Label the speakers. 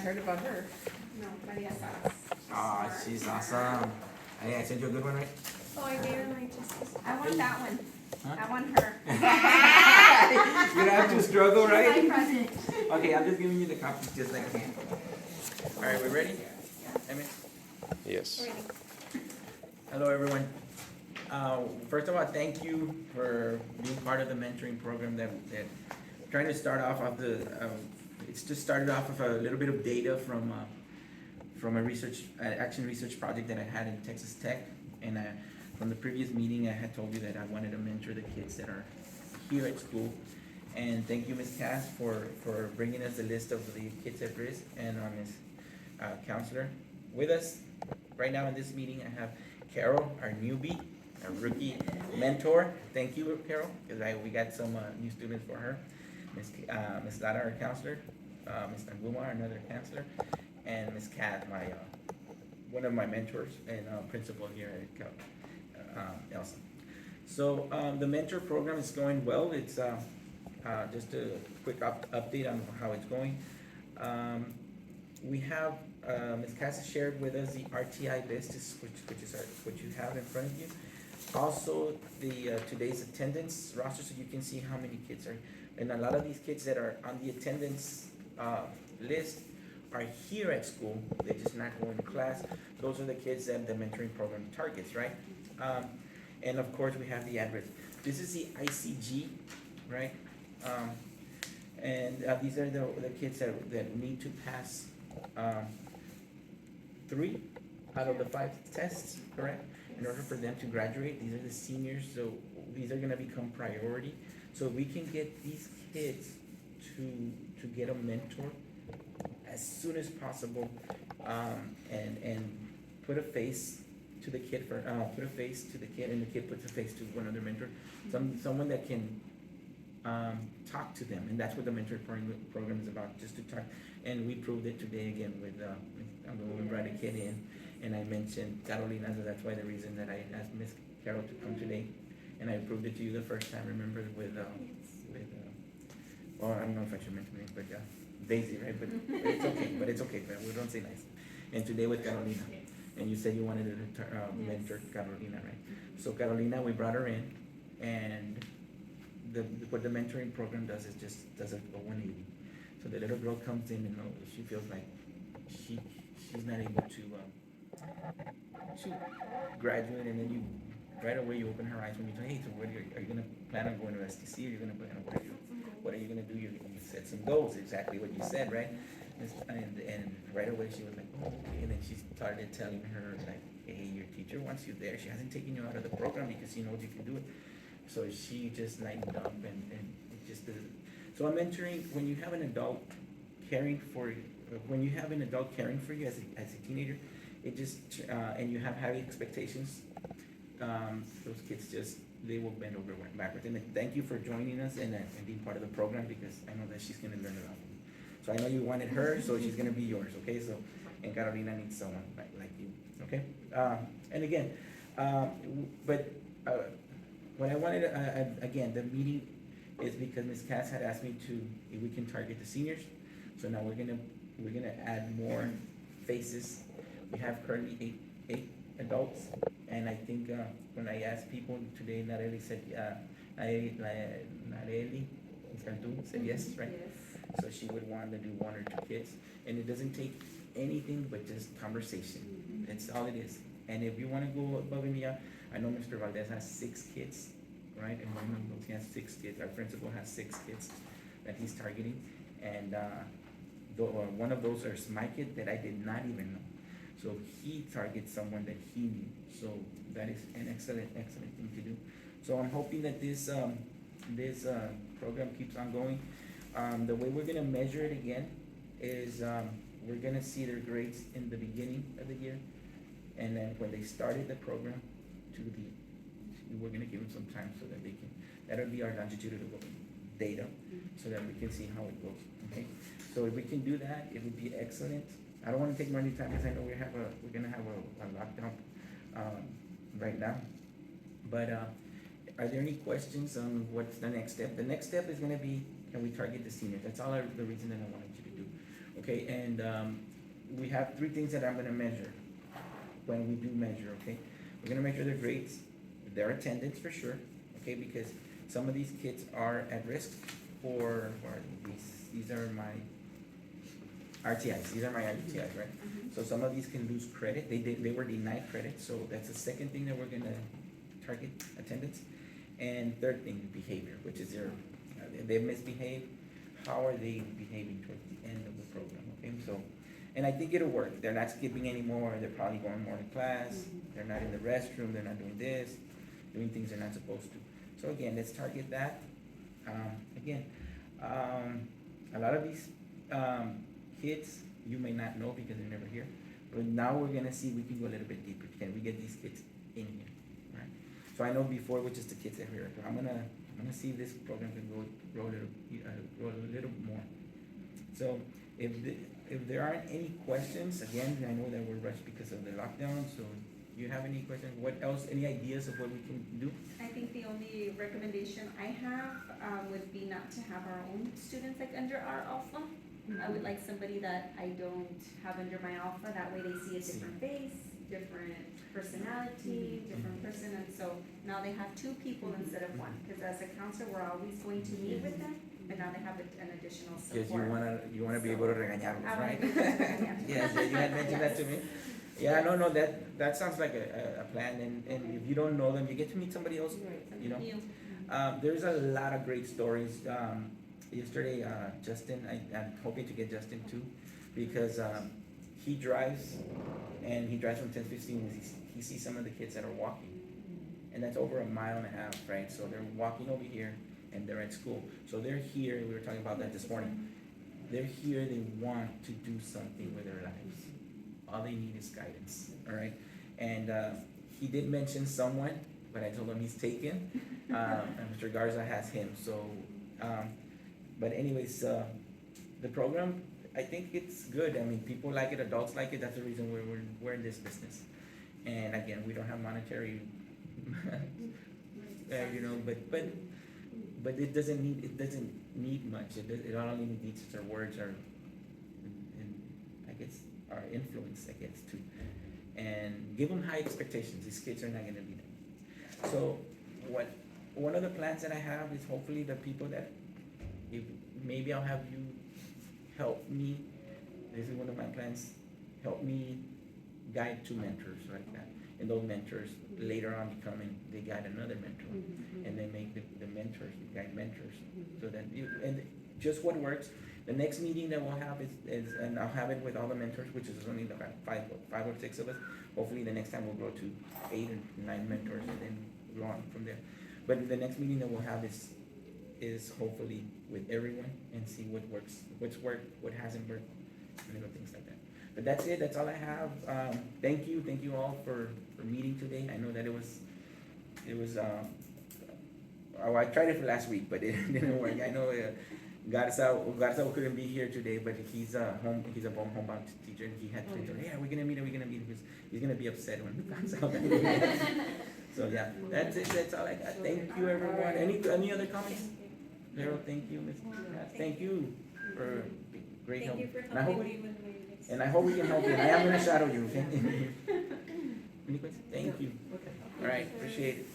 Speaker 1: heard about her.
Speaker 2: No, Maria Salas.
Speaker 3: Ah, she's awesome. Hey, I sent you a good one, right?
Speaker 2: Oh, I gave her my justice. I want
Speaker 3: Hey.
Speaker 2: that one.
Speaker 3: Huh?
Speaker 2: I want her.
Speaker 3: You don't have to struggle,
Speaker 2: My
Speaker 3: right?
Speaker 2: present.
Speaker 3: Okay, I'm just giving you the copies just like I can. All right, we ready? Amen.
Speaker 4: Yes.
Speaker 3: Hello, everyone. First of all, thank you for being part of the mentoring program that trying to start off of the. It's just started off with a little bit of data from a research action research project that I had in Texas Tech, and from the previous meeting I had told you that I wanted to mentor the kids that are here at school. And thank you, Ms. Cass, for bringing us the list of the kids at risk, and Ms. Counselor. With us right now in this meeting, I have Carol, our newbie, our rookie mentor. Thank you, Carol, because we got some new students for her. Ms. Lara, our counselor, Ms. Nanguma, another counselor, and Ms. Kat, one of my mentors and principal here at Elsa. So the mentor program is going well. It's just a quick update on how it's going. We have Ms. Cass shared with us the RTI list, which is what you have in front of you. Also, the today's attendance roster, so you can see how many kids are. And a lot of these kids that are on the attendance list are here at school. They're just not going to class. Those are the kids that the mentoring program targets, right? And of course, we have the address. This is the ICG, right? And these are the kids that need to pass 3 out of the 5 tests, correct? In order for them to graduate. These are the seniors, so these are gonna become priority. So we can get these kids to get a mentor as soon as possible, and put a face to the kid put a face to the kid, and the kid puts a face to one other mentor. Someone that can talk to them, and that's what the mentor program is about, just to talk. And we proved it today again with when we brought a kid in, and I mentioned Carolina, so that's why the reason that I asked Miss Carol to come today, and I proved it to you the first time. Remember with well, I don't know if I should mention it, but Daisy, right? But it's okay. But it's okay. But we don't say nice. And today with Carolina, and you said you wanted to mentor Carolina, right? So Carolina, we brought her in, and what the mentoring program does is just does a 180. So the little girl comes in, and she feels like she's not able to graduate, and then you right away you open her eyes when you say, hey, so are you gonna plan on going to STC? Are you gonna plan on what are you gonna do? You set some goals, exactly what you said, right? And right away she was like, oh, okay. And then she started telling her like, hey, your teacher wants you there. She hasn't taken you out of the program because she knows you can do it. So she just lightened up, and it just does. So I'm mentoring when you have an adult caring for you, as a teenager, it just and you have high expectations. Those kids they will bend over backwards. And thank you for joining us and being part of the program, because I know that she's gonna learn a lot. So I know you wanted her, so she's gonna be yours, okay? So, and Carolina needs someone like you, okay? And again, what I wanted, again, the meeting is because Ms. Cass had asked me if we can target the seniors. So now we're gonna add more faces. We have currently eight adults, and I think when I asked people today, Nareli said, Nareli said yes, right?
Speaker 2: Yes.
Speaker 3: So she would want to do 1 or 2 kids, and it doesn't take anything but just conversation. That's all it is. And if you want to go above and beyond, I know Mr. Valdez has 6 kids, right? And he has 6 kids. Our principal has 6 kids that he's targeting, and one of those is my kid that I did not even know. So he targets someone that he knew. So that is an excellent thing to do. So I'm hoping that this program keeps on going. The way we're gonna measure it again is we're gonna see their grades in the beginning of the year, and then when they started the program, we're gonna give them some time so that they can. That'll be our longitudinal data, so that we can see how it goes. Okay. So if we can do that, it would be excellent. I don't want to take more time because I know we're gonna have a lockdown right now. But are there any questions on what's the next step? The next step is gonna be, can we target the seniors? That's all the reason that I wanted you to do. Okay, and, we have three things that I'm gonna measure when we do measure, okay? We're gonna measure their grades, their attendance for sure, okay, because some of these kids are at risk for, what are these are my RTIs, these are my RTIs, right? So some of these can lose credit, they were denied credit, so that's the second thing that we're gonna target, attendance. And third thing, behavior, which is their, they misbehave, how are they behaving towards the end of the program, okay? So, and I think it'll work, they're not skipping anymore, they're probably going more to class, they're not in the restroom, they're not doing this, doing things they're not supposed to. So again, let's target that. Again, a lot of these, kids, you may not know because they're never here, but now we're gonna see, we can go a little bit deeper, can we get these kids in here, right? So I know before with just the kids that are here, I'm gonna see if this program can grow a little more. So if there aren't any questions, again, I know that we're rushed because of the lockdown, so you have any questions? What else, any ideas of what we can do?
Speaker 2: I think the only recommendation I have, would be not to have our own students like under our alpha. I would like somebody that I don't have under my alpha, that way they see a different face, different personality, different person, and so now they have two people instead of one, because as a counselor, we're always going to meet with them, but now they have an additional support.
Speaker 3: Because you wanna be able to regañarlos,
Speaker 2: I wanna
Speaker 3: right?
Speaker 2: be able to regañar.
Speaker 3: Yes, you had mentioned that to me. Yeah, no, that sounds like a plan, and if you don't know them, you get to meet somebody else, you know? There's a lot of great stories. Yesterday, Justin, I'm hoping to get Justin too, because, he drives, and he drives from 10:15, he sees some of the kids that are walking. And that's over 1.5 miles, right? So they're walking over here, and they're at school. So they're here, we were talking about that this morning. They're here, they want to do something with their lives. All they need is guidance, all right? And, he did mention someone, but I told him he's taken, and Mr. Garza has him, so, but anyways, the program, I think it's good. I mean, people like it, adults like it, that's the reason we're in this business. And again, we don't have monetary, you know, but it doesn't need much, it only needs our words, and I guess, our influence, I guess, too. And give them high expectations, these kids are not gonna be there. So, one of the plans that I have is hopefully the people that, if, maybe I'll have you help me, this is one of my plans, help me guide 2 mentors like that. And those mentors later on they guide another mentor. And they make the mentors, guide mentors. So that and just what works. The next meeting that we'll have is, and I'll have it with all the mentors, which is only about 5 or 6 of us. Hopefully the next time we'll grow to 8 or 9 mentors and then go on from there. But the next meeting that we'll have is hopefully with everyone and see what works, what's worked, what hasn't worked, little things like that. But that's it, that's all I have. Thank you all for meeting today. I know that it was, I tried it for last week, but it didn't work. I know Garza couldn't be here today, but he's a homebound teacher, and he had to tell, yeah, we're gonna meet, because he's gonna be upset when he finds out. So yeah, that's it, that's all I got. Thank you, everyone. Any other comments? Daryl, thank you, Ms. Cass. Thank you for great help.
Speaker 2: Thank you for helping me with my next.
Speaker 3: And I hope we can help you, and I am gonna shadow you, okay? Any questions? Thank you. All right, appreciate it.